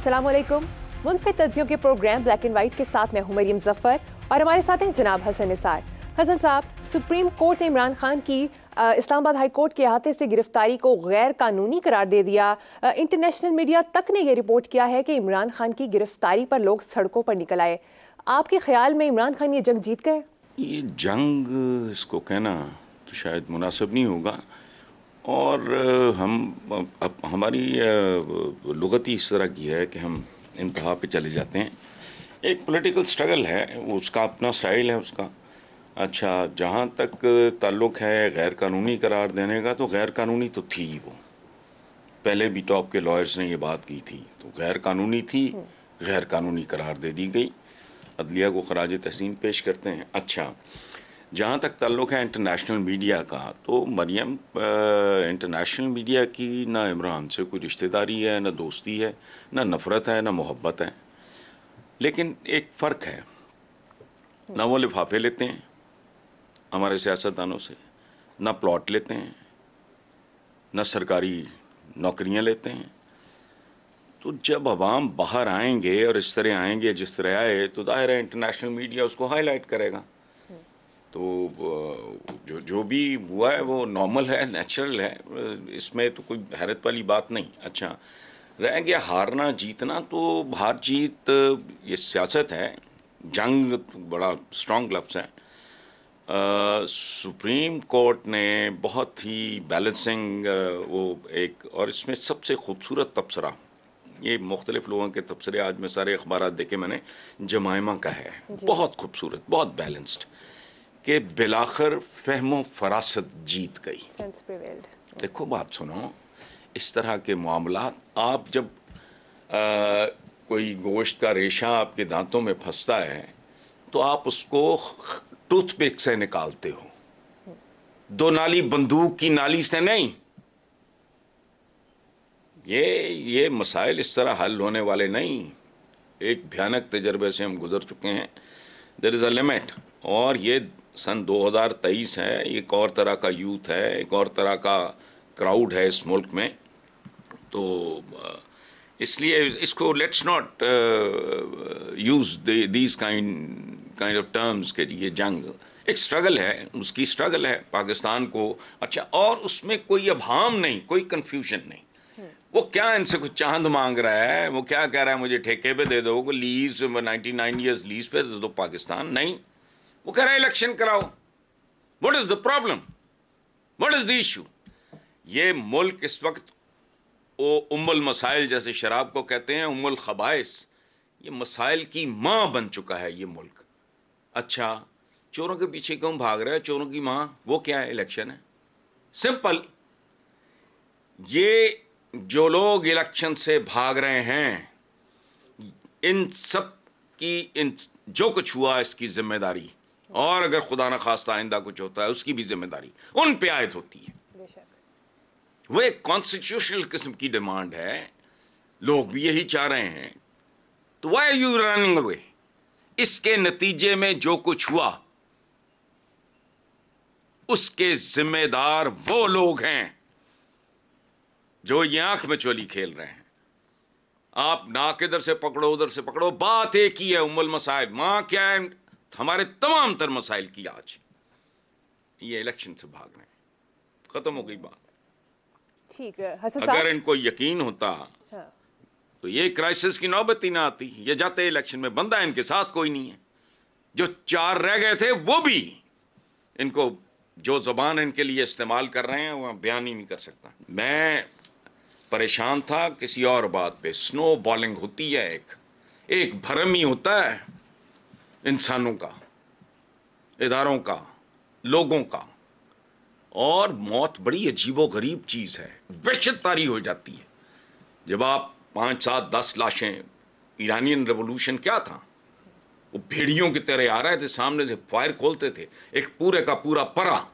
अस्सलाम वालेकुम। मुनफिद तज्जियों के प्रोग्राम ब्लैक एंड वाइट के साथ मैं हूं मरियम जफर और हमारे साथ हैं जनाब हसन निसार। हसन साहब, सुप्रीम कोर्ट ने इमरान खान की इस्लामाबाद हाई कोर्ट के अहाते से गिरफ्तारी को गैर कानूनी करार दे दिया। इंटरनेशनल मीडिया तक ने यह रिपोर्ट किया है कि इमरान खान की गिरफ्तारी पर लोग सड़कों पर निकल आए। आपके ख्याल में इमरान खान ये जंग जीत गए? ये जंग इसको कहना तो शायद मुनासिब नहीं होगा, और हमारी लुगत ही इस तरह की है कि हम इंतहा पे चले जाते हैं। एक पॉलिटिकल स्ट्रगल है, उसका अपना स्टाइल है उसका। अच्छा, जहाँ तक ताल्लुक़ है गैर कानूनी करार देने का, तो गैर कानूनी तो थी वो, पहले भी टॉप के लॉयर्स ने ये बात की थी, तो गैर कानूनी थी, गैर कानूनी करार दे दी गई। अदलिया को खराज तहसीन पेश करते हैं। अच्छा, जहाँ तक ताल्लुक़ है इंटरनेशनल मीडिया का, तो मरियम इंटरनेशनल मीडिया की ना इमरान से कोई रिश्तेदारी है, ना दोस्ती है, ना नफ़रत है, ना मोहब्बत है। लेकिन एक फ़र्क है, ना वो लिफाफे लेते हैं हमारे सियासतदानों से, ना प्लॉट लेते हैं, ना सरकारी नौकरियां लेते हैं। तो जब अवाम बाहर आएंगे और इस तरह आएंगे जिस तरह आए, तो दायरा इंटरनेशनल मीडिया उसको हाईलाइट करेगा। तो जो भी हुआ है वो नॉर्मल है, नेचुरल है, इसमें तो कोई हैरत वाली बात नहीं। अच्छा, रह गया हारना जीतना, तो हार जीत ये सियासत है। जंग बड़ा स्ट्रॉन्ग लफ्ज़ है। सुप्रीम कोर्ट ने बहुत ही बैलेंसिंग वो एक, और इसमें सबसे खूबसूरत तबसरा, ये मुख्तलिफ लोगों के तबसरे आज में सारे अखबार देखे मैंने, जमाइमा का है, बहुत खूबसूरत, बहुत बैलेंस्ड, कि बिलाखिर फहमो फरासत जीत गई। देखो बात सुनो, इस तरह के मामलात, आप जब कोई गोश्त का रेशा आपके दांतों में फंसता है, तो आप उसको टूथपिक से निकालते हो, दो नाली बंदूक की नाली से नहीं। ये मसाइल इस तरह हल होने वाले नहीं। एक भयानक तजर्बे से हम गुजर चुके हैं। There is a limit. और ये सन 2023 है, एक और तरह का यूथ है, एक और तरह का क्राउड है इस मुल्क में। तो इसलिए इसको let's not use these kind of terms के लिए। जंग एक स्ट्रगल है, उसकी स्ट्रगल है पाकिस्तान को। अच्छा, और उसमें कोई अभाम नहीं, कोई कन्फ्यूजन नहीं। वो क्या इनसे कुछ चांद मांग रहा है, वो क्या कह रहा है मुझे ठेके पे दे दो, लीज 99 ईयर्स लीज पे दे दो पाकिस्तान, नहीं। वो कह रहा है इलेक्शन कराओ। What is the problem, what is the issue? ये मुल्क इस वक्त वो उम्मुल मसाइल, जैसे शराब को कहते हैं उम्मुल खबाइस, ये मसाइल की माँ बन चुका है ये मुल्क। अच्छा, चोरों के पीछे क्यों भाग रहा है? चोरों की माँ वो क्या है? इलेक्शन है, सिंपल। ये जो लोग इलेक्शन से भाग रहे हैं, इन सब की, इन जो कुछ हुआ इसकी जिम्मेदारी, और अगर खुदा न खास्ता आइंदा कुछ होता है उसकी भी जिम्मेदारी उन पे आयद होती है। वो एक कॉन्स्टिट्यूशनल किस्म की डिमांड है, लोग भी यही चाह रहे हैं। तो why are you running away? इसके नतीजे में जो कुछ हुआ उसके जिम्मेदार वो लोग हैं जो ये आंख में चोली खेल रहे हैं। आप नाक इधर से पकड़ो उधर से पकड़ो, बात एक ही है, उम्मुल मसाइल। मां क्या है हमारे तमाम तर मसाइल की? आज ये इलेक्शन से भाग रहे हैं, खत्म हो गई बात। ठीक है हसन अगर साहब, इनको यकीन होता तो ये क्राइसिस की नौबत ही ना आती। ये जाते इलेक्शन में, बंदा इनके साथ कोई नहीं है। जो 4 रह गए थे वो भी इनको, जो जबान इनके लिए इस्तेमाल कर रहे हैं वो बयान ही नहीं कर सकता। मैं परेशान था किसी और बात पे। स्नो बॉलिंग होती है, एक भरम ही होता है इंसानों का, इदारों का, लोगों का। और मौत बड़ी अजीबो गरीब चीज है, वहशत तारी हो जाती है जब आप 5, 7, 10 लाशें। ईरानियन रेवोल्यूशन क्या था? वो भेड़ियों की तरह आ रहे थे, सामने से फायर खोलते थे, एक पूरे का पूरा परा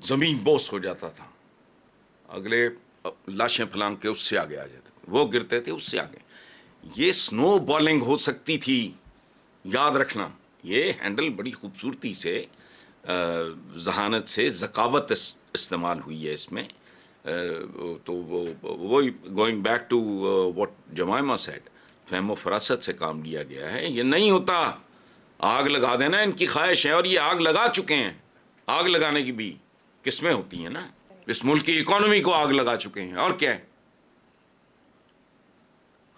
जमीन बोस हो जाता था, अगले लाशें फलांग के उससे आगे आ जाते थे, वो गिरते थे उससे आगे। ये स्नो बॉलिंग हो सकती थी, याद रखना। ये हैंडल बड़ी खूबसूरती से, जहानत से, ज़कावत इस्तेमाल हुई है इसमें। तो वो going back to what Jemima said, फहम फरासत से काम लिया गया है। ये नहीं होता, आग लगा देना इनकी ख्वाहिश है, और ये आग लगा चुके हैं। आग लगाने की भी किस्में होती हैं ना, इस मुल्क की इकोनॉमी को आग लगा चुके हैं। और क्या है,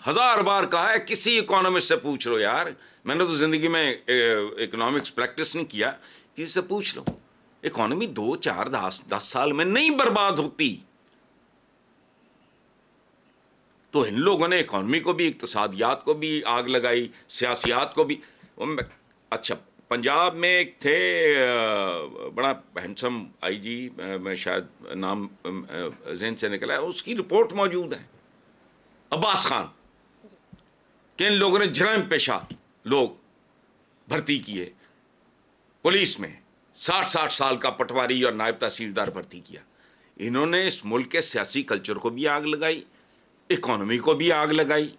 1000 बार कहा है, किसी इकोनॉमिस्ट से पूछ लो यार, मैंने तो जिंदगी में इकोनॉमिक्स प्रैक्टिस नहीं किया, किसी से पूछ लो, इकोनॉमी 2, 4, 10 साल में नहीं बर्बाद होती। तो इन लोगों ने इकोनॉमी को भी, इक्तिसादियात को भी आग लगाई, सियासियात को भी। अच्छा, पंजाब में एक थे बड़ा हैंडसम आईजी, मैं शायद नाम ज़हन से निकला है, उसकी रिपोर्ट मौजूद है, अब्बास खान, कि इन लोगों ने जराइम पेशा लोग भर्ती किए पुलिस में, 60-60 साल का पटवारी और नायब तहसीलदार भर्ती किया। इन्होंने इस मुल्क के सियासी कल्चर को भी आग लगाई, इकोनॉमी को भी आग लगाई,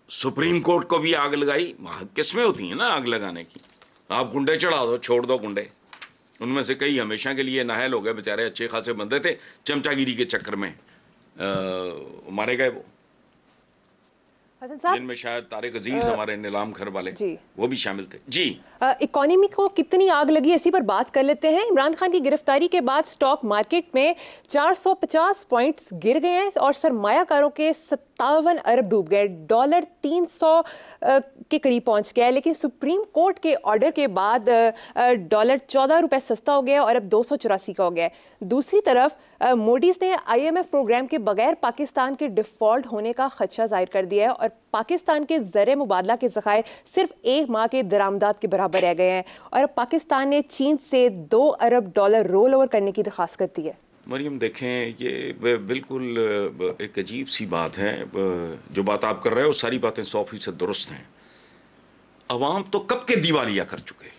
सुप्रीम कोर्ट को भी आग लगाई। किस्में होती हैं ना आग लगाने की। आप गुंडे चढ़ा दो, छोड़ दो गुंडे, उनमें से कई हमेशा के लिए नाहल हो गए बेचारे, अच्छे खासे बंदे थे, चमचागिरी के चक्कर में मारे गए। वो हसन साहब, जिनमें शायद तारिक अजीज हमारे नीलाम घर वाले जी, वो भी शामिल थे। जी, इकोनॉमी को कितनी आग लगी, इसी पर बात कर लेते हैं। इमरान खान की गिरफ्तारी के बाद स्टॉक मार्केट में 450 पॉइंट्स गिर गए हैं और सरमायाकारों के 57 अरब डूब गए, डॉलर 300 के करीब पहुंच गया है। लेकिन सुप्रीम कोर्ट के ऑर्डर के बाद डॉलर 14 रुपए सस्ता हो गया और अब 284 का हो गया है। दूसरी तरफ मोडीज ने IMF प्रोग्राम के बगैर पाकिस्तान के डिफॉल्ट होने का खदशा जाहिर कर दिया है और पाकिस्तान के ज़र मुबादला के ज़खायर सिर्फ 1 माह के दरामदात के बराबर रह गए हैं और अब पाकिस्तान ने चीन से 2 अरब डॉलर रोल ओवर करने की दरख्वास्त कर दी है। मरियम देखें, ये बिल्कुल एक अजीब सी बात है। जो बात आप कर रहे हो सारी बातें 100% दुरुस्त हैं। अवाम तो कब के दिवालिया कर चुके,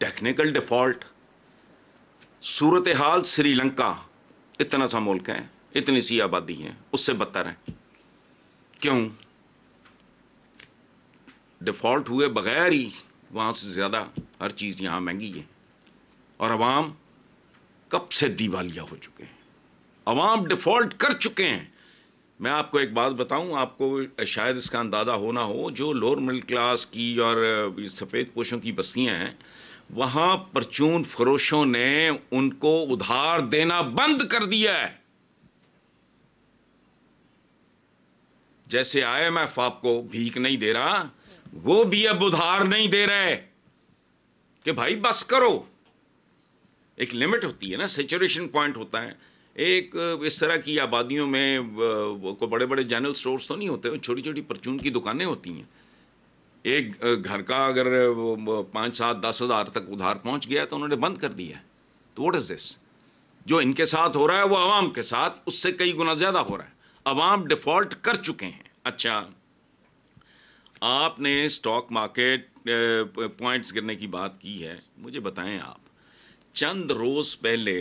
टेक्निकल डिफॉल्ट, सूरत हाल श्रीलंका, इतना सा मुल्क है, इतनी सी आबादी है, उससे बदतर है। क्यों? डिफॉल्ट हुए बगैर ही वहाँ से ज़्यादा हर चीज़ यहाँ महंगी है और अवाम कब से दिवालिया हो चुके हैं, अवाम डिफॉल्ट कर चुके हैं। मैं आपको एक बात बताऊं, आपको शायद इसका अंदाज़ा हो ना हो, जो लोअर मिडिल क्लास की और सफ़ेद पोशों की बस्तियां हैं, वहाँ परचून फरोशों ने उनको उधार देना बंद कर दिया है। जैसे IMF आपको भीख नहीं दे रहा, वो भी अब उधार नहीं दे रहे कि भाई बस करो। एक लिमिट होती है ना, सैचुरेशन पॉइंट होता है। एक इस तरह की आबादियों में को बड़े बड़े जनरल स्टोर्स तो नहीं होते, छोटी छोटी परचून की दुकानें होती हैं। एक घर का अगर 5, 7, 10 हज़ार तक उधार पहुंच गया तो उन्होंने बंद कर दिया है। तो व्हाट इज़ दिस? जो इनके साथ हो रहा है वो अवाम के साथ उससे कई गुना ज़्यादा हो रहा है। अवाम डिफ़ॉल्ट कर चुके हैं। अच्छा, आपने स्टॉक मार्केट पॉइंट्स गिरने की बात की है, मुझे बताएं आप, चंद रोज़ पहले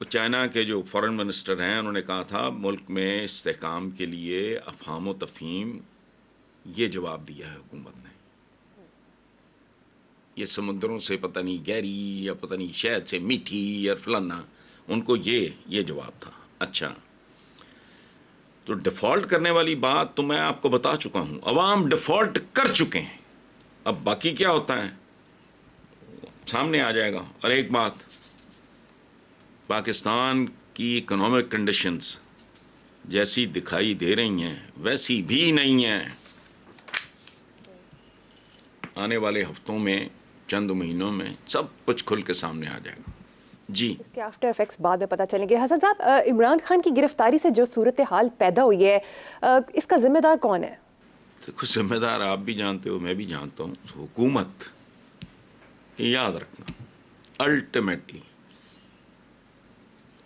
चाइना के जो फॉरेन मिनिस्टर हैं उन्होंने कहा था मुल्क में इस्तेहकाम के लिए अफ़हाम व तफ़हीम, ये जवाब दिया है हुकूमत ने। ये समुद्रों से पता नहीं गहरी या पता नहीं शहद से मीठी या फलाना, उनको ये जवाब था। अच्छा, तो डिफ़ॉल्ट करने वाली बात तो मैं आपको बता चुका हूँ, अवाम डिफ़ॉल्ट कर चुके हैं। अब बाकी क्या होता है सामने आ जाएगा। और एक बात, पाकिस्तान की इकोनॉमिक कंडीशंस जैसी दिखाई दे रही हैं वैसी भी नहीं हैं। आने वाले हफ्तों में, चंद महीनों में सब कुछ खुल के सामने आ जाएगा। जी, इसके आफ्टर इफेक्ट्स बाद में पता चलेंगे। हसन साहब, इमरान खान की गिरफ्तारी से जो सूरत हाल पैदा हुई है, इसका जिम्मेदार कौन है? देखो, जिम्मेदार आप भी जानते हो, मैं भी जानता हूँ, हुकूमत। याद रखना, अल्टीमेटली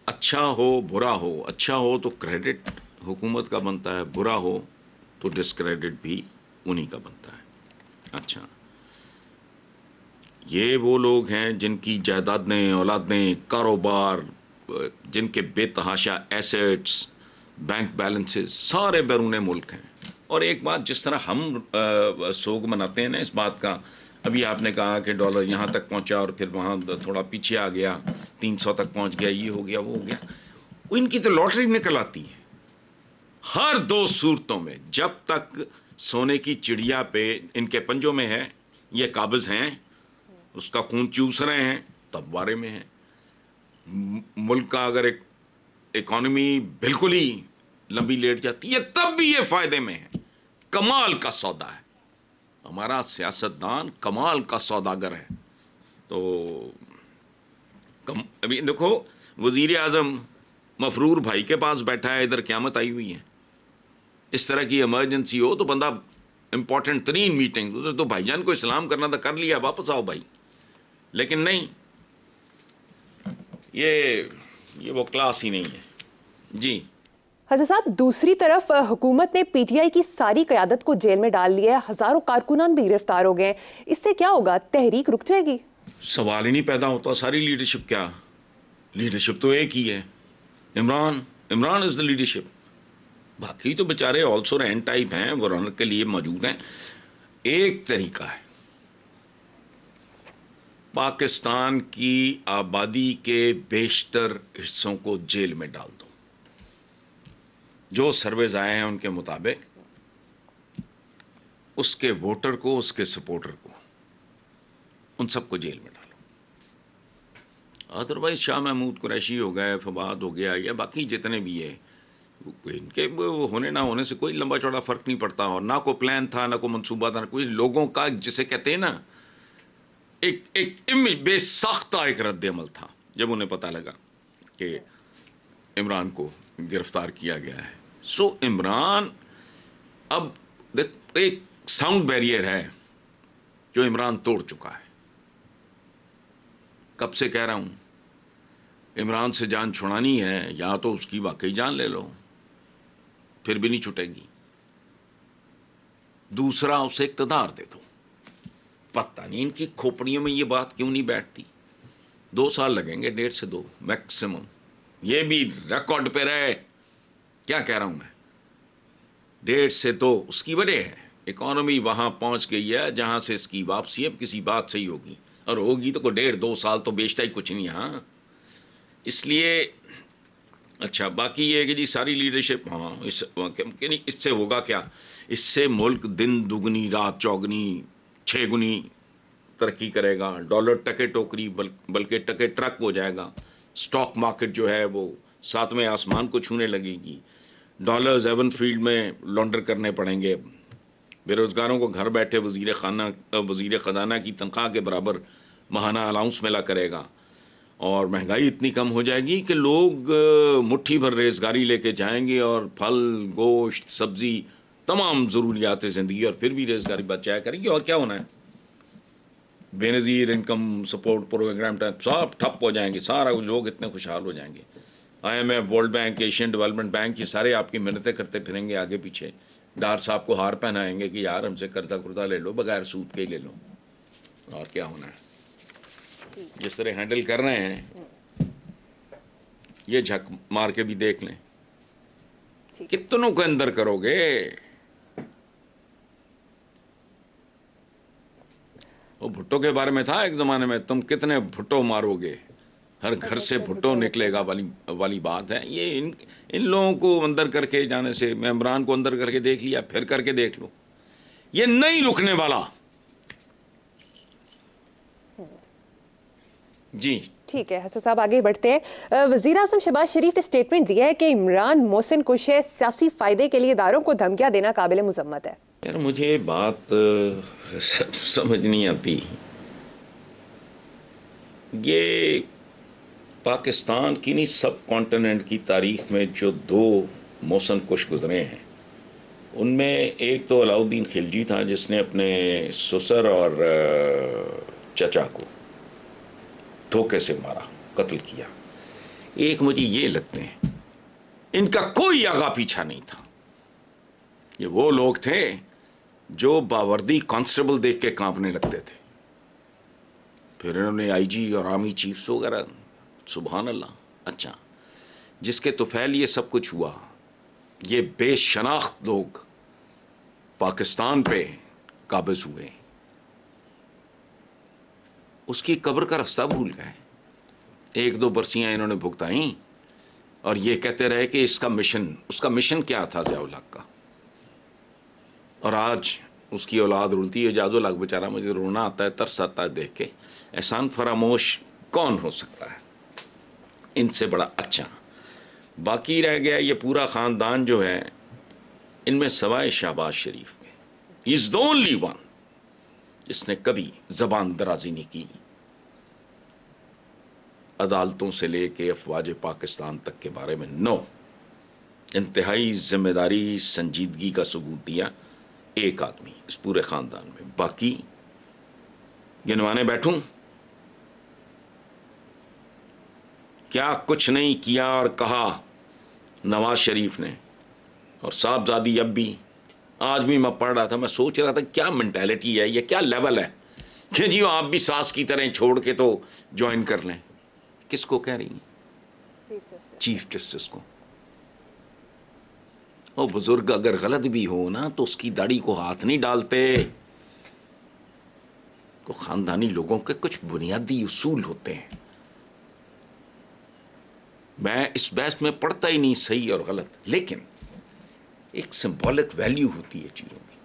अच्छा हो बुरा हो, अच्छा हो तो क्रेडिट हुकूमत का बनता है, बुरा हो तो डिस्क्रेडिट भी उन्हीं का बनता है। अच्छा, ये वो लोग हैं जिनकी जायदादें, औलादें, कारोबार, जिनके बेतहाशा एसेट्स, बैंक बैलेंसेस सारे बैरून मुल्क हैं। और एक बात, जिस तरह हम सोग मनाते हैं ना इस बात का अभी आपने कहा कि डॉलर यहाँ तक पहुँचा और फिर वहाँ थोड़ा पीछे आ गया, 300 तक पहुँच गया, ये हो गया वो हो गया। इनकी तो लॉटरी निकल आती है हर दो सूरतों में। जब तक सोने की चिड़िया पे इनके पंजों में है, ये काबिज हैं, उसका खून चूस रहे हैं, तब बारे में है। मुल्क का अगर एक इकॉनमी बिल्कुल ही लंबी लेट जाती है तब भी ये फायदे में है। कमाल का सौदा है, हमारा सियासतदान कमाल का सौदागर है। तो अभी देखो वजीर आजम मफरूर भाई के पास बैठा है, इधर क़यामत आई हुई है। इस तरह की इमरजेंसी हो तो बंदा इंपॉर्टेंट तरीन मीटिंग तो भाईजान को इस्लाम करना था, कर लिया, वापस आओ भाई। लेकिन नहीं, ये वो क्लास ही नहीं है जी। हसन साहब, दूसरी तरफ हुकूमत ने पीटीआई की सारी क़यादत को जेल में डाल लिया है, हजारों कारकुनान भी गिरफ्तार हो गए हैं। इससे क्या होगा, तहरीक रुक जाएगी? सवाल ही नहीं पैदा होता। सारी लीडरशिप क्या, लीडरशिप तो एक ही है, इमरान इज द लीडरशिप। बाकी तो बेचारे ऑल्सो रैन टाइप हैं, वो रनर के लिए मौजूद हैं। एक तरीका है, पाकिस्तान की आबादी के बेशतर हिस्सों को जेल में डाल दो। जो सर्वेज आए हैं उनके मुताबिक उसके वोटर को, उसके सपोर्टर को, उन सबको जेल में डालो। अदरवाइज शाह महमूद कुरैशी हो गए, फवाद हो गया, या बाकी जितने भी है, इनके होने ना होने से कोई लंबा चौड़ा फ़र्क नहीं पड़ता। और ना कोई प्लान था, ना कोई मंसूबा था, ना कोई लोगों का, जिसे कहते हैं ना, एक बेसाख्ता एक रद्द अमल था जब उन्हें पता लगा कि इमरान को गिरफ्तार किया गया है। सो इमरान अब देख, एक साउंड बैरियर है जो इमरान तोड़ चुका है। कब से कह रहा हूं, इमरान से जान छुड़ानी है, या तो उसकी वाकई जान ले लो, फिर भी नहीं छुटेगी। दूसरा, उसे इक़्तिदार दे दो। पता नहीं इनकी खोपड़ियों में ये बात क्यों नहीं बैठती। 2 साल लगेंगे, 1.5 से 2 मैक्सिमम। ये भी रिकॉर्ड पे रहे, क्या कह रहा हूं मैं, 1.5 से 2। उसकी वजह है इकॉनमी वहां पहुंच गई है जहां से इसकी वापसी अब किसी बात से ही होगी, और होगी तो कोई 1.5-2 साल तो बेचता ही कुछ नहीं। हाँ, इसलिए अच्छा, बाकी ये है कि जी सारी लीडरशिप, हाँ, इससे होगा क्या, इससे मुल्क दिन दुगनी रात चौगनी 6 गुनी तरक्की करेगा। डॉलर टके टोकरी बल्कि टके ट्रक हो जाएगा। स्टॉक मार्केट जो है वो 7वें आसमान को छूने लगेगी। डॉलर्स एवन फील्ड में लॉन्डर करने पड़ेंगे। बेरोज़गारों को घर बैठे वज़ीर ख़जाना की तनख्वाह के बराबर माहाना अलाउंस मिला करेगा। और महंगाई इतनी कम हो जाएगी कि लोग मुट्ठी भर रेज़गारी लेके जाएंगे और फल, गोश्त, सब्ज़ी, तमाम ज़रूरियात ज़िंदगी, और फिर भी रेज़गारी बचाया करेंगे। और क्या होना है, Benazir income support program type सब ठप हो जाएंगे, सारा लोग इतने खुशहाल हो जाएंगे। IMF, world bank, Asian development bank, ये सारे आपकी मिन्नतें करते फिरेंगे आगे पीछे। डार साहब को हार पहनाएंगे कि यार हमसे कर्जा कुर्जा ले लो, बगैर सूद के ही ले लो। और क्या होना है, जिस तरह हैंडल कर रहे हैं, ये झक मार के भी देख लें, कितनों को अंदर करोगे। वो भुट्टो के बारे में था एक ज़माने में, तुम कितने भुट्टो मारोगे, हर घर से भुट्टो निकलेगा वाली बात है। ये इन लोगों को अंदर करके जाने से, मैं इमरान को अंदर करके देख लिया, फिर करके देख लो, ये नहीं रुकने वाला जी। ठीक है हसन साहब, आगे बढ़ते हैं। वज़ीर आज़म शहबाज शरीफ ने स्टेटमेंट दिया है कि इमरान मोहसिन कुरैशी सियासी फायदे के लिए इदारों को धमकियां देना काबिल मुज़म्मत है। यार मुझे बात समझ नहीं आती। ये पाकिस्तान की नहीं, सब कॉन्टिनेंट की तारीख में जो 2 मोहसिन कुश गुजरे हैं, उनमें एक तो अलाउद्दीन खिलजी था जिसने अपने ससुर और चचा को धोखे से मारा, कत्ल किया। एक मुझे ये लगते हैं इनका कोई आगा पीछा नहीं था। ये वो लोग थे जो बावर्दी कांस्टेबल देख के कांपने लगते थे। फिर इन्होंने IG और आर्मी चीफ्स वगैरह, सुभान अल्लाह। अच्छा, जिसके तुफैल ये सब कुछ हुआ, ये बेशनाख्त लोग पाकिस्तान पे काबिज हुए। उसकी कब्र का रास्ता भूल गए। 1-2 बरसियां इन्होंने भुगताई और ये कहते रहे कि इसका मिशन, उसका मिशन क्या था ज़िया-उल हक का। और आज उसकी औलाद रुलती है। ज़िया-उल हक बेचारा, मुझे रोना आता है, तरस आता है देख के। एहसान फरामोश कौन हो सकता है इनसे बड़ा अच्छा। बाकी रह गया ये पूरा ख़ानदान जो है, इनमें सवाए शहबाज शरीफ के, इज़ द ओनली वन जिसने कभी ज़बान दराजी नहीं की। अदालतों से लेके अफवाज पाकिस्तान तक के बारे में नो, इंतहाई जिम्मेदारी संजीदगी का सबूत दिया एक आदमी इस पूरे ख़ानदान में। बाकी गिनवाने बैठूं, क्या कुछ नहीं किया और कहा नवाज शरीफ ने। और साहबजादी अब भी, आज भी मैं पढ़ रहा था, मैं सोच रहा था क्या मेंटालिटी है, ये क्या लेवल है कि जी आप भी सास की तरह छोड़ के तो ज्वाइन कर लें। किसको कह रही हैं? चीफ जस्टिस को। ओ बुजुर्ग अगर गलत भी हो ना तो उसकी दाढ़ी को हाथ नहीं डालते। तो खानदानी लोगों के कुछ बुनियादी उसूल होते हैं। मैं इस बहस में पढ़ता ही नहीं सही और गलत, लेकिन एक सिंबॉलिक वैल्यू होती है चीज़ों की।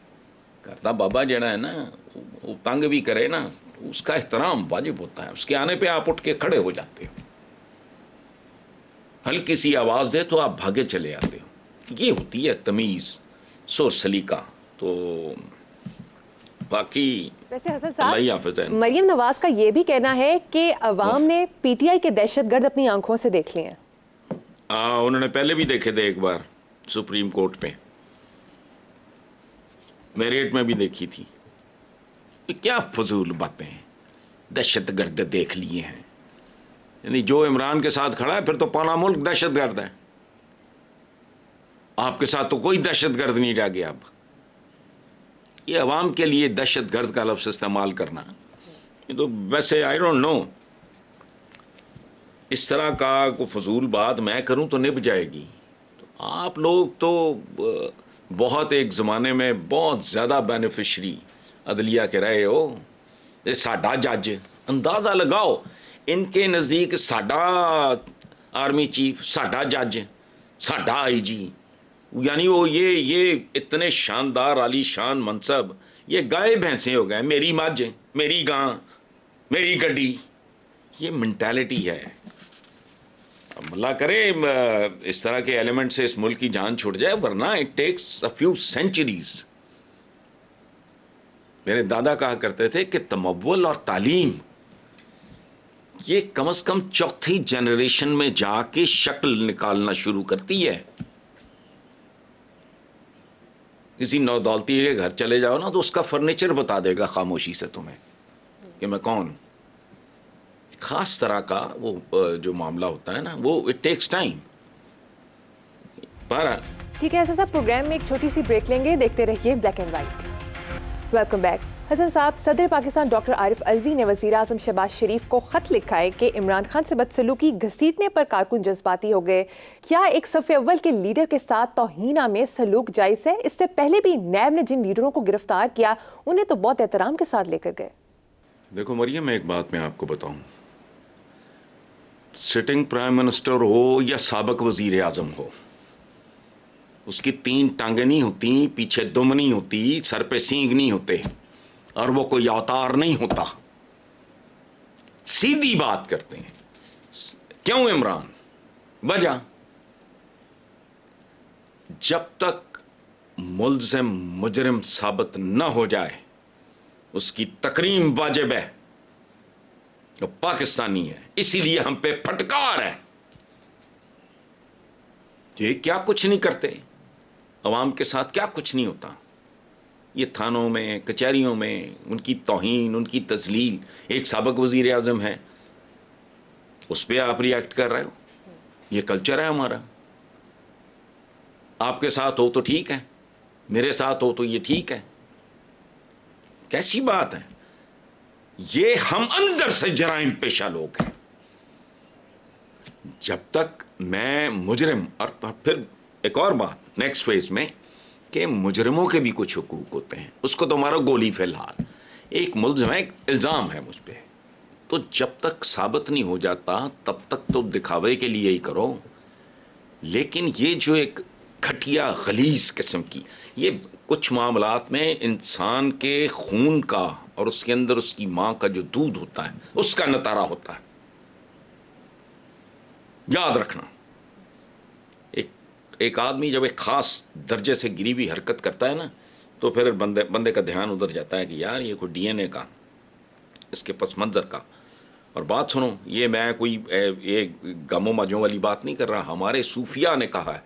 करता बाबा जड़ा है ना, वो तंग भी करे ना, उसका एहतराम वाजिब होता है। उसके आने पे आप उठ के खड़े हो जाते हो, हल्की सी आवाज़ दे तो आप भागे चले आते हो। ये होती है तमीज़, सोच सलीका। तो बाकी वैसे हसन अल्लाह ही साहब, हाफ़िज़ है। मरियम नवाज का ये भी कहना है कि अवाम ने पीटीआई के दहशतगर्द अपनी आंखों से देख लिए हैं। उन्होंने पहले भी देखे थे एक बार सुप्रीम कोर्ट पे, मेरिट में भी देखी थी। क्या फजूल बातें हैं, दहशतगर्द देख लिए हैं। यानी जो इमरान के साथ खड़ा है फिर तो पाना मुल्क दहशतगर्द है। आपके साथ तो कोई दहशतगर्द नहीं रह गया। अब ये अवाम के लिए दहशतगर्द का लफ्ज़ इस्तेमाल करना, ये तो वैसे आई डोंट नो, इस तरह का कोई फजूल बात मैं करूं तो निभ जाएगी। तो आप लोग तो बहुत एक ज़माने में बहुत ज़्यादा बेनिफिशरी अदलिया के रहे हो। ये साडा जज, अंदाज़ा लगाओ, इनके नज़दीक साडा आर्मी चीफ, साडा जज, साडा आईजी, यानी वो ये इतने शानदार आलीशान मनसब, ये गाय भैंसे हो गए। मेरी मझ, मेरी गां, मेरी गड्डी, ये मेंटालिटी है। अल्लाह करे इस तरह के एलिमेंट से इस मुल्क की जान छूट जाए, वरना it takes a few centuries. मेरे दादा कहा करते थे कि तमव्वुल और तालीम ये कम से कम चौथी जनरेशन में जाके शक्ल निकालना शुरू करती है। किसी नौदौलती के घर चले जाओ ना तो उसका फर्नीचर बता देगा खामोशी से तुम्हें कि मैं कौन हूं। खास तरह का वो जो मामला होता है ना, वो इट टेक्स टाइम। पर ठीक है हसन साहब, प्रोग्राम में एक छोटी सी ब्रेक लेंगे, देखते रहिए black and white. Welcome back. Hasan साहब, सदर पाकिस्तान डॉक्टर आरिफ अलवी ने वज़ीर आज़म शहबाज शरीफ को खत लिखा है कि इमरान खान से बदसलूकी घसीटने पर कारकुन जज्बाती हो गए। क्या एक सफ़े अव्वल के लीडर के साथ तौहीना में सलूक जायज़ है? इससे पहले भी नैब ने जिन लीडरों को गिरफ्तार किया उन्हें तो बहुत एहतराम के साथ लेकर गए। देखो मरियम, एक बात मैं आपको बताऊं, सिटिंग प्राइम मिनिस्टर हो या साबिक वजीर आजम हो, उसकी 3 टांगें नहीं होती, पीछे दुम नहीं होती, सर पे सींग नहीं होते, और वो कोई अवतार नहीं होता। सीधी बात करते हैं। क्यों इमरान? वजह, जब तक मुल्ज़िम मुजरिम साबित न हो जाए उसकी तकरीम वाजिब है। वो पाकिस्तानी है, इसीलिए हम पे फटकार है। ये क्या कुछ नहीं करते, अवाम के साथ क्या कुछ नहीं होता। ये थानों में, कचहरियों में उनकी तौहीन, उनकी तजलील। एक साबिक वजीर आज़म है, उस पर आप रिएक्ट कर रहे हो। ये कल्चर है हमारा। आपके साथ हो तो ठीक है, मेरे साथ हो तो ये ठीक है। कैसी बात है? ये हम अंदर से जराइम पेशा लोग हैं। जब तक मैं मुजरिम, और फिर एक और बात नेक्स्ट फेज में कि मुजरिमों के भी कुछ हुकूक होते हैं, उसको तो हमारा गोली फिलहाल एक मुल्ज़िम है, एक इल्ज़ाम है मुझ पर, तो जब तक साबित नहीं हो जाता तब तक तो दिखावे के लिए ही करो। लेकिन ये जो एक घटिया गलीज किस्म की, ये कुछ मामलात में इंसान के खून का और उसके अंदर उसकी माँ का जो दूध होता है उसका नतारा होता है। याद रखना, एक आदमी जब एक खास दर्जे से गिरी हुई हरकत करता है ना, तो फिर बंदे का ध्यान उधर जाता है कि यार ये कोई डीएनए का, इसके पस मंजर का। और बात सुनो, ये मैं कोई ये गमों मजों वाली बात नहीं कर रहा। हमारे सूफिया ने कहा है,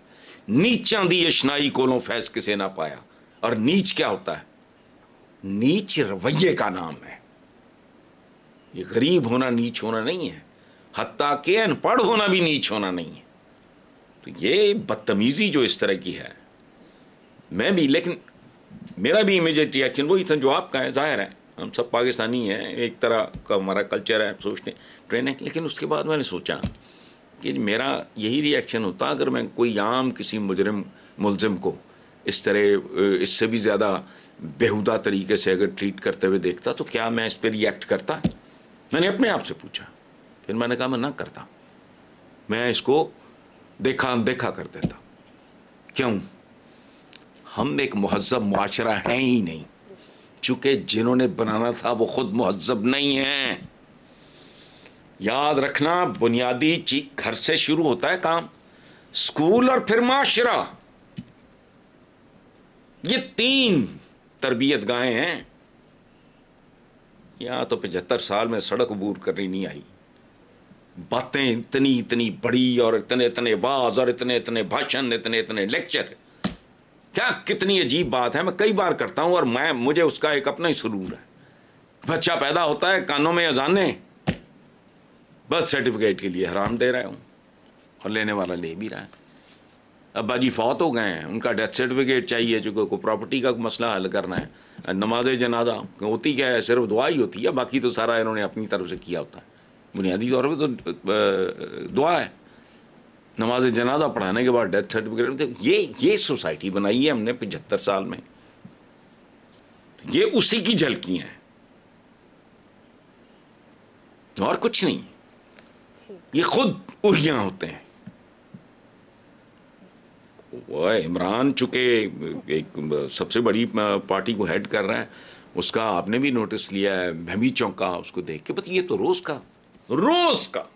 नीचां दी अशनाई कोलों फैज किसे ना पाया। और नीच क्या होता है? नीच रवैये का नाम है। ये गरीब होना नीच होना नहीं है, हत्ता के अनपढ़ होना भी नीच होना नहीं है। तो ये बदतमीजी जो इस तरह की है, मैं भी, लेकिन मेरा भी इमीडिएट रिएक्शन वही था जो आपका है। जाहिर है हम सब पाकिस्तानी हैं, एक तरह का हमारा कल्चर है, सोचते ट्रेन है। लेकिन उसके बाद मैंने सोचा कि मेरा यही रिएक्शन होता अगर मैं कोई आम किसी मुलजिम को इस तरह इससे भी ज़्यादा बेहुदा तरीके से अगर ट्रीट करते हुए देखता, तो क्या मैं इस पर रिएक्ट करता? मैंने अपने आप से पूछा, फिर मैंने कहा मैं ना करता, मैं इसको देखा अनदेखा कर देता। क्यों? हम एक मुहज़्ज़ब मुआशरा हैं ही नहीं, चूंकि जिन्होंने बनाना था वो खुद मुहज़्ज़ब नहीं हैं। याद रखना, बुनियादी चीज घर से शुरू होता है काम, स्कूल और फिर माशरा। ये 3 तरबियत गाहें हैं। यहां तो 75 साल में सड़क अबूर करनी नहीं आई, बातें इतनी इतनी बड़ी और इतने इतने वाज और इतने इतने भाषण, इतने इतने लेक्चर। क्या कितनी अजीब बात है, मैं कई बार करता हूं और मुझे उसका एक अपना ही सुरूर है। बच्चा पैदा होता है, कानों में अजाने, बर्थ सर्टिफिकेट के लिए हराम दे रहा हूं और लेने वाला ले भी रहा है। अब्बा जी फौत हो गए हैं, उनका डेथ सर्टिफिकेट चाहिए चूँकि को प्रॉपर्टी का मसला हल करना है। नमाज जनाजा होती क्या है? सिर्फ दुआ ही होती है, बाकी तो सारा इन्होंने अपनी तरफ से किया होता है। बुनियादी तौर पर तो दुआ है। नमाज जनाजा पढ़ाने के बाद डेथ सर्टिफिकेट। ये सोसाइटी बनाई है हमने 75 साल में। ये उसी की झलकियां हैं और कुछ नहीं। ये खुद उरियां होते हैं। वो इमरान चूंकि एक सबसे बड़ी पार्टी को हेड कर रहा है, उसका आपने भी नोटिस लिया है, मैं भी चौंका उसको देख के। बस ये तो रोज का।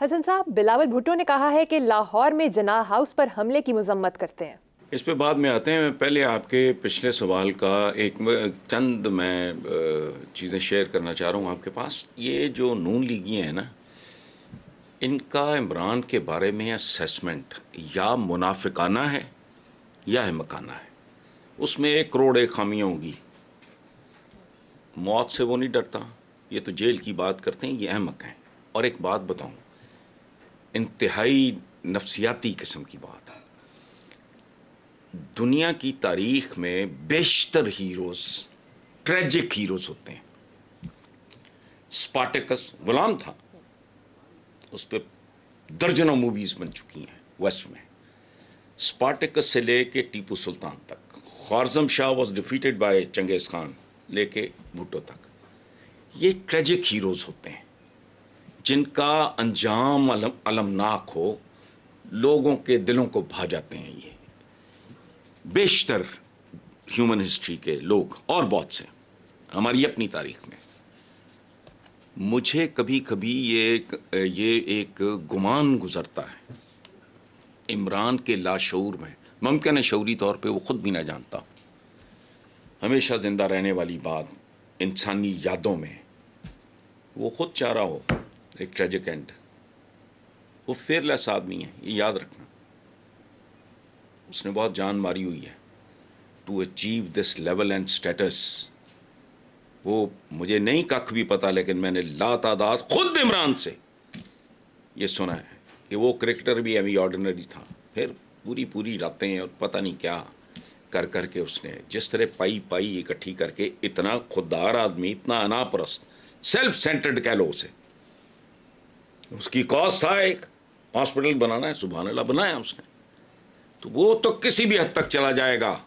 हसन साहब, बिलावल भुट्टो ने कहा है कि लाहौर में जिन्ना हाउस पर हमले की मजम्मत करते हैं। इस पे बाद में आते हैं। पहले आपके पिछले सवाल का चंद मैं चीज़ें शेयर करना चाह रहा हूँ आपके पास। ये जो नून लीगी हैं ना, इनका इमरान के बारे में असेसमेंट या मुनाफिकाना है या अहमकाना है। उसमें 1 करोड़ 1 खामियाँ होगी। मौत से वो नहीं डरता, ये तो जेल की बात करते हैं, ये अहमक हैं। और एक बात बताऊं, इंतहाई नफ्सियाती किस्म की बात है। दुनिया की तारीख में बेशतर हीरोज ट्रेजिक हीरोज होते हैं। स्पार्टकस गुलाम था, उस पर दर्जनों मूवीज बन चुकी हैं वेस्ट में। स्पार्टकस से लेके टीपू सुल्तान तक, Khwarazm Shah was defeated by Genghis Khan लेके भुट्टो तक, ये ट्रेजिक हीरोज होते हैं जिनका अंजाम अलमनाक हो, लोगों के दिलों को भा जाते हैं। ये बेशतर ह्यूमन हिस्ट्री के लोग और बहुत से हमारी अपनी तारीख में। मुझे कभी कभी ये एक गुमान गुजरता है इमरान के लाशऊर में, मुमकिन है शऊरी तौर पे वो खुद भी ना जानता, हमेशा जिंदा रहने वाली बात इंसानी यादों में वो खुद चाह रहा हो एक ट्रेजिक एंड। वो फेयरलेस आदमी है, ये याद रखना। उसने बहुत जान मारी हुई है to achieve this level and status. वो मुझे नहीं कख भी पता, लेकिन मैंने लातादाद खुद इमरान से ये सुना है कि वो क्रिकेटर भी अभी ऑर्डिनरी था, फिर पूरी रातें और पता नहीं क्या कर करके उसने जिस तरह पाई इकट्ठी करके, इतना खुददार आदमी, इतना अनापरस्त, सेल्फ सेंटर्ड कह लो उसे। उसकी कॉज था एक हॉस्पिटल बनाना है, सुभान अल्लाह बनाया उसने। तो वो तो किसी भी हद तक चला जाएगा।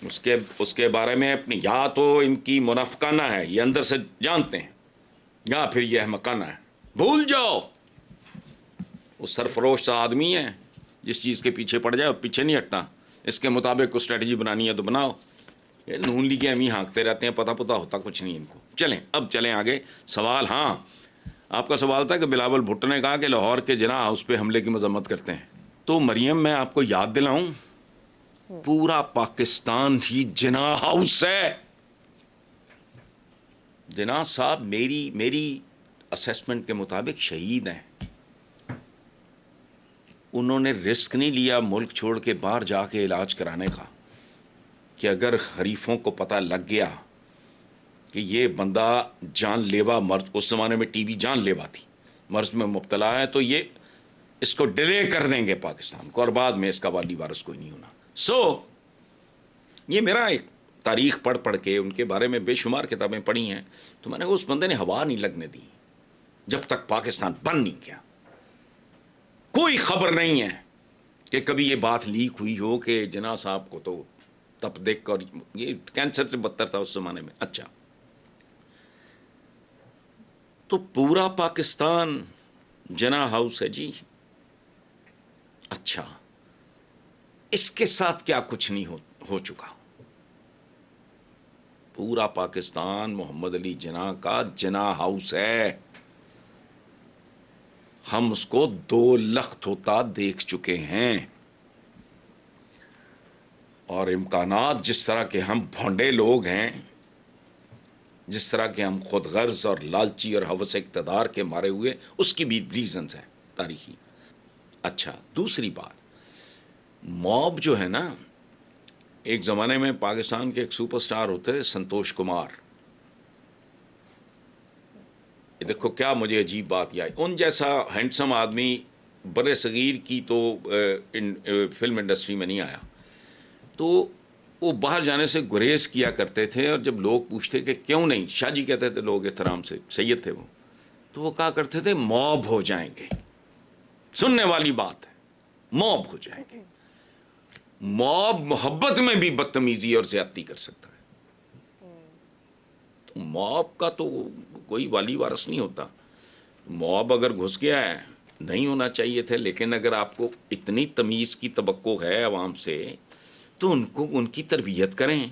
उसके बारे में अपनी, या तो इनकी मुनाफिकाना है, ये अंदर से जानते हैं, या फिर यह अहमकाना है। भूल जाओ, वो सरफरोश सा आदमी है, जिस चीज़ के पीछे पड़ जाए और पीछे नहीं हटता। इसके मुताबिक कोई स्ट्रेटजी बनानी है तो बनाओ। ये नून लीग के अमी हाँकते रहते हैं, पता होता कुछ नहीं इनको। चलें, अब चलें आगे। सवाल, हाँ आपका सवाल था कि बिलावल भुट्टो ने कहा कि लाहौर के जिना हाउस पे हमले की मजम्मत करते हैं। तो मरियम, मैं आपको याद दिलाऊं, पूरा पाकिस्तान ही जिना हाउस है। जिना साहब मेरी असेसमेंट के मुताबिक शहीद हैं। उन्होंने रिस्क नहीं लिया मुल्क छोड़ के बाहर जाके इलाज कराने का, कि अगर हरीफों को पता लग गया कि ये बंदा जानलेवा मर्ज, उस ज़माने में टीबी जानलेवा थी, मर्ज में मुब्तला है, तो ये इसको डिले कर देंगे पाकिस्तान को, और बाद में इसका वाली वारस कोई नहीं होना। ये मेरा एक तारीख़ पढ़ के, उनके बारे में बेशुमार किताबें पढ़ी हैं, तो मैंने उस बंदे ने हवा नहीं लगने दी जब तक पाकिस्तान बन नहीं गया। कोई खबर नहीं है कि कभी ये बात लीक हुई हो कि जिना साहब को तो तब देख कर, ये कैंसर से बदतर था उस जमाने में। अच्छा, तो पूरा पाकिस्तान जिना हाउस है जी। अच्छा, इसके साथ क्या कुछ नहीं हो चुका? पूरा पाकिस्तान मोहम्मद अली जिना का जिना हाउस है। हम उसको 2 लख्त होता देख चुके हैं, और इम्कानात, जिस तरह के हम भोंडे लोग हैं, जिस तरह के हम खुद गर्ज और लालची और हवस इक़्तिदार के मारे हुए, उसकी भी रीजंस हैं तारीखी। अच्छा, दूसरी बात, मॉब जो है ना, एक ज़माने में पाकिस्तान के एक सुपरस्टार होते थे संतोष कुमार। ये देखो क्या मुझे अजीब बात यह आई, उन जैसा हैंडसम आदमी बड़े सगीर की तो फिल्म इंडस्ट्री में नहीं आया। तो वो बाहर जाने से गुरेज किया करते थे, और जब लोग पूछते कि क्यों नहीं, शाहजी कहते थे लोग एहतराम से, सैयद थे वो, तो वो कहा करते थे मॉब हो जाएंगे। सुनने वाली बात है, मॉब हो जाएंगे। मॉब मोहब्बत में भी बदतमीजी और ज्यादती कर सकता है। तो मॉब का तो कोई वाली वारस नहीं होता। मॉब अगर घुस गया है, नहीं होना चाहिए थे, लेकिन अगर आपको इतनी तमीज़ की तवक्को है आवाम से, तो उनको उनकी तरबियत करें,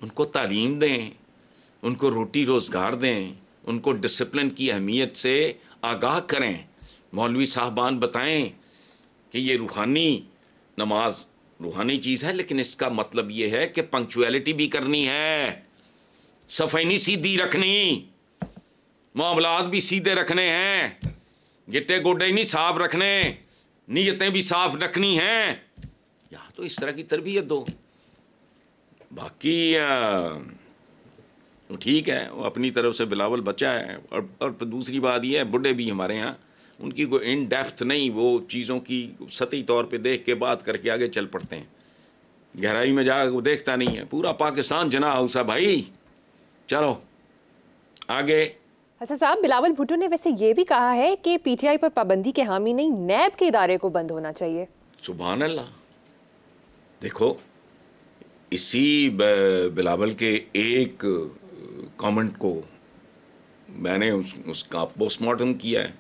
उनको तालीम दें, उनको रोटी रोज़गार दें, उनको डिसिप्लिन की अहमियत से आगाह करें। मौलवी साहबान बताएं कि ये रूहानी नमाज रूहानी चीज़ है, लेकिन इसका मतलब ये है कि पंक्चुअलिटी भी करनी है, सफ़ाई नहीं सीधी रखनी, मामलात भी सीधे रखने हैं, गिट्टे गोडे नहीं साफ रखने, नीयतें भी साफ रखनी हैं। या तो इस तरह की तरबियत दो। बाकी ठीक है, वो अपनी तरफ से बिलावल बचा है। और दूसरी बात यह है, बुढ़े भी हमारे यहाँ, उनकी कोई इन डेप्थ नहीं, वो चीज़ों की सतही तौर पे देख के बात करके आगे चल पड़ते हैं, गहराई में जा वो देखता नहीं है। पूरा पाकिस्तान जिना हाउस है भाई। चलो आगे। हसन साहब, बिलावल भुट्टो ने वैसे ये भी कहा है कि पीटीआई पर पाबंदी के हामी नहीं, नैब के इदारे को बंद होना चाहिए। सुभान अल्लाह। देखो, इसी बिलावल के एक कमेंट को मैंने उसका पोस्टमार्टम किया है,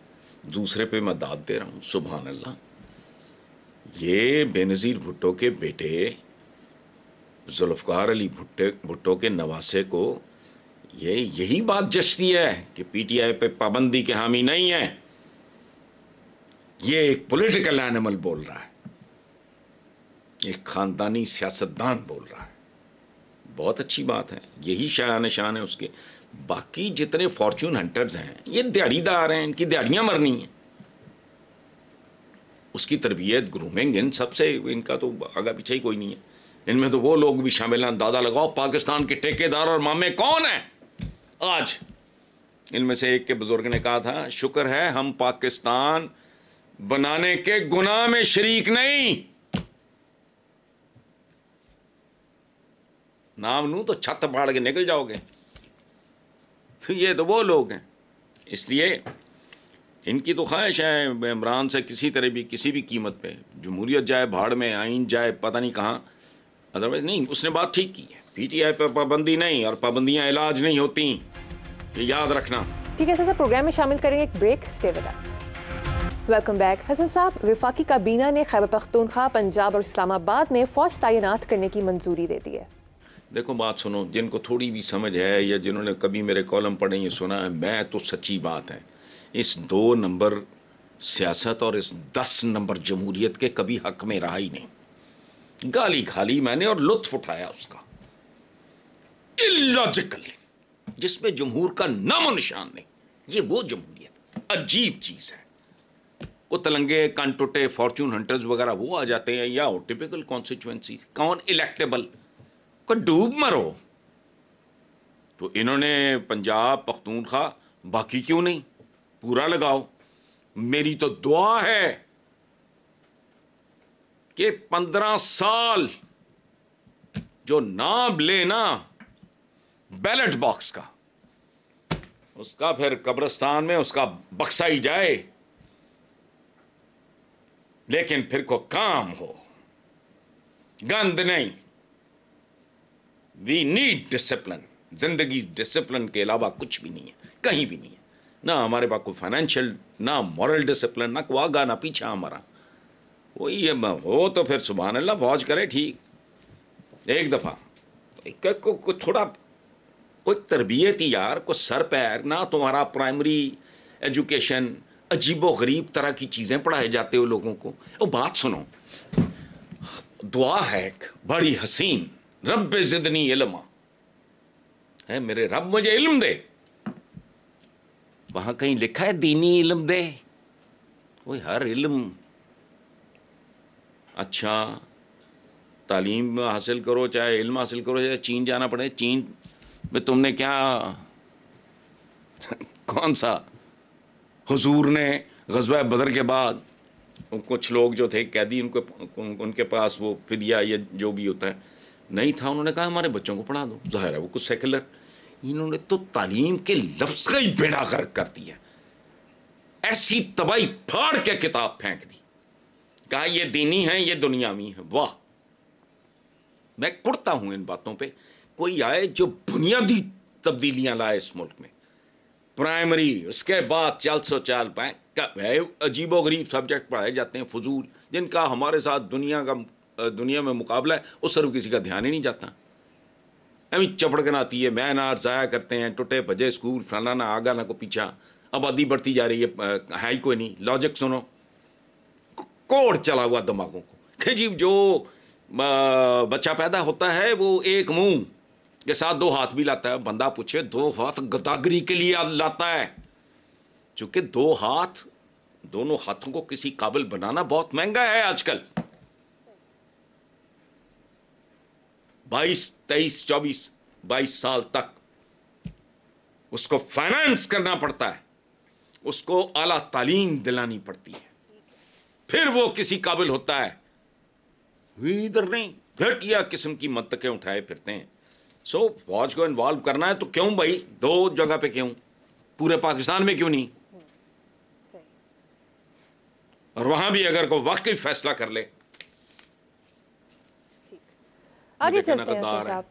दूसरे पे मैं दाद दे रहा हूँ। सुभान अल्लाह। ये बेनज़ीर भुट्टो के बेटे जुल्फ़कार अली भुट्टो के नवासे को यही बात जचती है कि पीटीआई पे पाबंदी के हामी नहीं है। ये एक पॉलिटिकल एनिमल बोल रहा है, एक ख़ानदानी सियासतदान बोल रहा है। बहुत अच्छी बात है, यही शान शान है उसके। बाकी जितने फॉर्च्यून हंटर्स हैं, ये दिहाड़ीदार हैं, इनकी दिहाड़ियाँ मरनी हैं। उसकी तरबियत, ग्रूमिंग, इन सबसे इनका तो आगा पीछे ही कोई नहीं है। इनमें तो वो लोग भी शामिल हैं। अंदाज़ा लगाओ पाकिस्तान के ठेकेदार और मामे कौन हैं आज। इनमें से एक के बुजुर्ग ने कहा था, शुक्र है हम पाकिस्तान बनाने के गुनाह में शरीक नहीं। नाम लूं तो छत फाड़ के निकल जाओगे। तो ये तो वो लोग हैं। इसलिए इनकी तो ख्वाहिश है इमरान से किसी तरह भी, किसी भी कीमत पे जमहूरियत जाए भाड़ में, आइन जाए पता नहीं कहाँ। अदरवाइज नहीं, उसने बात ठीक की है। पीटीआई पर पाबंदी नहीं, और पाबंदियाँ इलाज नहीं होती, ये याद रखना। ठीक है सर, प्रोग्राम में शामिल करेंगे एक break. Stay with us. Welcome back. Hasan साहब, वफाकी काबीना ने खैबर पख्तूनख्वा, पंजाब और इस्लामाबाद में फौज तैनात करने की मंजूरी दे दी है। देखो बात सुनो, जिनको थोड़ी भी समझ है या जिन्होंने कभी मेरे कॉलम पढ़े ये सुना है, मैं तो सच्ची बात है इस 2 नंबर सियासत और इस 10 नंबर जमहूरियत के कभी हक में रहा ही नहीं। गाली खाली मैंने और लुत्फ उठाया उसका, इलॉजिकल, जिसमें जमहूर का नामो निशान नहीं। ये वो जमहूरियत अजीब चीज है। वो तलंगे कानटोटे फॉर्च्यून हंटर्स वगैरह वो आ जाते हैं, या टिपिकल कॉन्स्टिट्यूएंसी, कौन इलेक्टेबल को डूब मरो। तो इन्होंने पंजाब पख्तूनख्वा, बाकी क्यों नहीं पूरा लगाओ। मेरी तो दुआ है कि 15 साल जो नाम लेना बैलेट बॉक्स का, उसका फिर कब्रिस्तान में उसका बक्सा ही जाए, लेकिन फिर को काम हो, गंद नहीं। We need discipline. जिंदगी डिसिप्लिन के अलावा कुछ भी नहीं है, कहीं भी नहीं है। ना हमारे पास कोई फाइनेंशियल, ना मॉरल डिसिप्लिन, ना कोई आगा ना पीछा हमारा। वही है, हो तो फिर सुभान अल्लाह फौज करे, ठीक। एक दफा को थोड़ा कोई तरबियत ही यार, कोई सर पैर ना। तुम्हारा प्राइमरी एजुकेशन अजीबो गरीब तरह की चीजें पढ़ाए जाते हो लोगों को। वो बात सुनो, दुआ है एक बड़ी हसीन, रब जिदनी इल्मा है, मेरे रब मुझे इल्म दे। वहां कहीं लिखा है दीनी इल्म दे? वो हर इल्म, अच्छा तालीम हासिल करो, चाहे इल्म हासिल करो, चाहे चीन जाना पड़े। चीन में तुमने क्या कौन सा हुजूर ने ग़ज़वा बदर के बाद कुछ लोग जो थे कैदी, उनके पास वो फिदिया या जो भी होता है नहीं था, उन्होंने कहा हमारे बच्चों को पढ़ा दो। ज़ाहिर है वो कुछ सेकुलर। इन्होंने तो तालीम के लफ्ज़ का ही बेड़ा गर्क कर दिया, ऐसी तबाही फाड़ के किताब फेंक दी, कहा ये दीनी है ये दुनियावी है। वाह, मैं कुड़ता हूं इन बातों पे। कोई आए जो बुनियादी तब्दीलियां लाए इस मुल्क में, प्राइमरी, उसके बाद चाल सो चाल पाए। अजीबो गरीब सब्जेक्ट पढ़ाए जाते हैं फजूल, जिनका हमारे साथ दुनिया में मुकाबला है, उस तरफ किसी का ध्यान ही नहीं जाता। अभी चपड़कन आती है, मैनार ज़ाया करते हैं, टुटे भजे स्कूल, फलाना ना आगा ना को पीछा, आबादी बढ़ती जा रही है ही कोई नहीं। लॉजिक सुनो, कोड चला हुआ दिमागों को कि जी जो बच्चा पैदा होता है वो एक मुंह के साथ 2 हाथ भी लाता है। बंदा पूछे 2 हाथ गदागरी के लिए लाता है, चूंकि 2 हाथ, दोनों हाथों को किसी काबिल बनाना बहुत महंगा है आजकल। 22, 23, 24, 22 साल तक उसको फाइनेंस करना पड़ता है, उसको आला तालीम दिलानी पड़ती है, फिर वो किसी काबिल होता है। इधर नहीं, घटिया किस्म की मंतकें उठाए फिरते हैं। सो फौज को इन्वॉल्व करना है तो क्यों भाई, 2 जगह पे क्यों, पूरे पाकिस्तान में क्यों नहीं? और वहां भी अगर कोई वाकई फैसला कर ले, आगे चलते हैं साहब।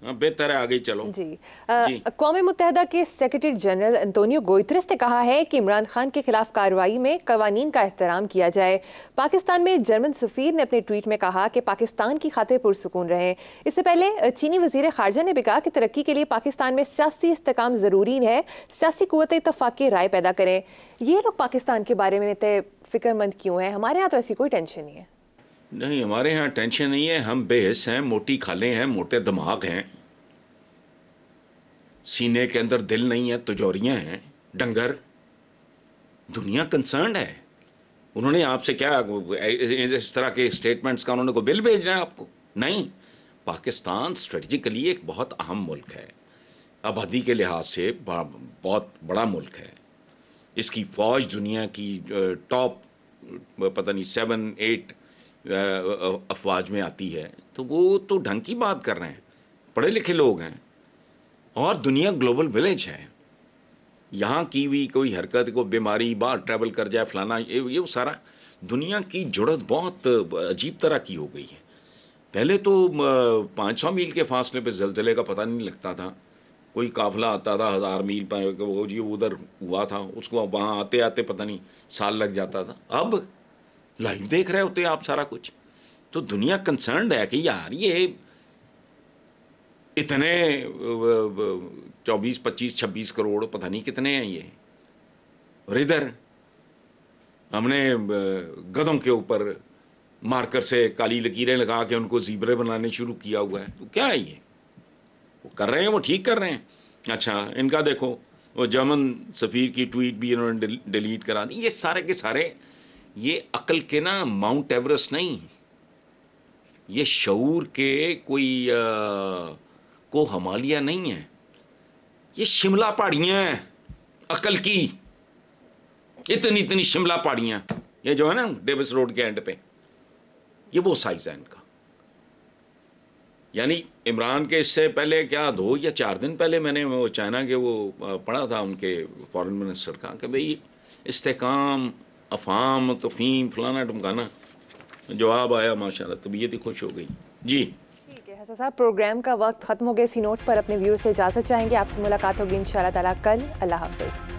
बेहतर है आगे चलो जी। अक़वाम मुत्तहिदा के सेक्रेटरी जनरल अंतोनियो गुतरेस ने कहा है कि इमरान खान के खिलाफ कार्रवाई में कवानीन का एहतराम किया जाए। पाकिस्तान में जर्मन सफ़ीर ने अपने ट्वीट में कहा कि पाकिस्तान की खातिर पुरसुकून रहें। इससे पहले चीनी वज़ीर ख़ारजा ने भी कहा कि तरक्की के लिए पाकिस्तान में सियासी इस्तेकाम ज़रूरी है, सियासी क़ुव्वत इत्तफ़ाक़ की राय पैदा करें। ये लोग पाकिस्तान के बारे में इतने फ़िक्रमंद क्यों हैं? हमारे यहाँ तो ऐसी कोई टेंशन नहीं है। नहीं, हमारे यहाँ टेंशन नहीं है। हम बेहिस हैं, मोटी खालें हैं, मोटे दिमाग हैं, सीने के अंदर दिल नहीं है, तुजौरियाँ हैं, डंगर। दुनिया कंसर्न्ड है। उन्होंने आपसे क्या इस तरह के स्टेटमेंट्स का उन्होंने को बिल भेजना है आपको? नहीं। पाकिस्तान स्ट्रेटजिकली एक बहुत अहम मुल्क है, आबादी के लिहाज से बहुत बड़ा मुल्क है। इसकी फ़ौज दुनिया की टॉप पता नहीं 7-8 अफवाज में आती है। तो वो तो ढंग की बात कर रहे हैं, पढ़े लिखे लोग हैं, और दुनिया ग्लोबल विलेज है। यहाँ की भी कोई हरकत, को बीमारी, बाहर ट्रैवल कर जाए फलाना, ये सारा दुनिया की जुड़त बहुत अजीब तरह की हो गई है। पहले तो 500 मील के फासले पे ज़लज़ले का पता नहीं लगता था, कोई काफिला आता था 1000 मील पर, वो जी उधर हुआ था, उसको वहाँ आते आते पता नहीं साल लग जाता था। अब लाइव देख रहे होते आप सारा कुछ। तो दुनिया कंसर्न्ड है कि यार ये इतने 24, 25, 26 करोड़ पता नहीं कितने हैं ये, और इधर हमने गधों के ऊपर मार्कर से काली लकीरें लगा के उनको ज़ीब्रे बनाने शुरू किया हुआ है। तो क्या है ये? वो कर रहे हैं, वो ठीक कर रहे हैं। अच्छा, इनका देखो, वो जर्मन सफ़ीर की ट्वीट भी इन्होंने डिलीट करा दी। ये सारे के सारे ये अकल के ना माउंट एवरेस्ट नहीं, ये शऊर के कोई को हिमालय नहीं है, ये शिमला पहाड़ियाँ हैं अकल की, इतनी इतनी शिमला पहाड़ियाँ, ये जो है ना डेविस रोड के एंड पे, ये वो साइज है इनका। यानी इमरान के इससे पहले क्या 2 या 4 दिन पहले मैंने वो चाइना के वो पढ़ा था उनके फॉरेन मिनिस्टर का कि भाई इस्तेकाम, अफाम, तफीम, फलाना ढमकाना। जवाब आया माशाल्लाह, तबीयत ही खुश हो गई। जी ठीक है हसन साहब, प्रोग्राम का वक्त खत्म हो गया। इसी नोट पर अपने व्यूअर्स से इजाज़त चाहेंगे। आपसे मुलाकात होगी इंशाअल्लाह ताला कल। अल्लाह हाफिज़।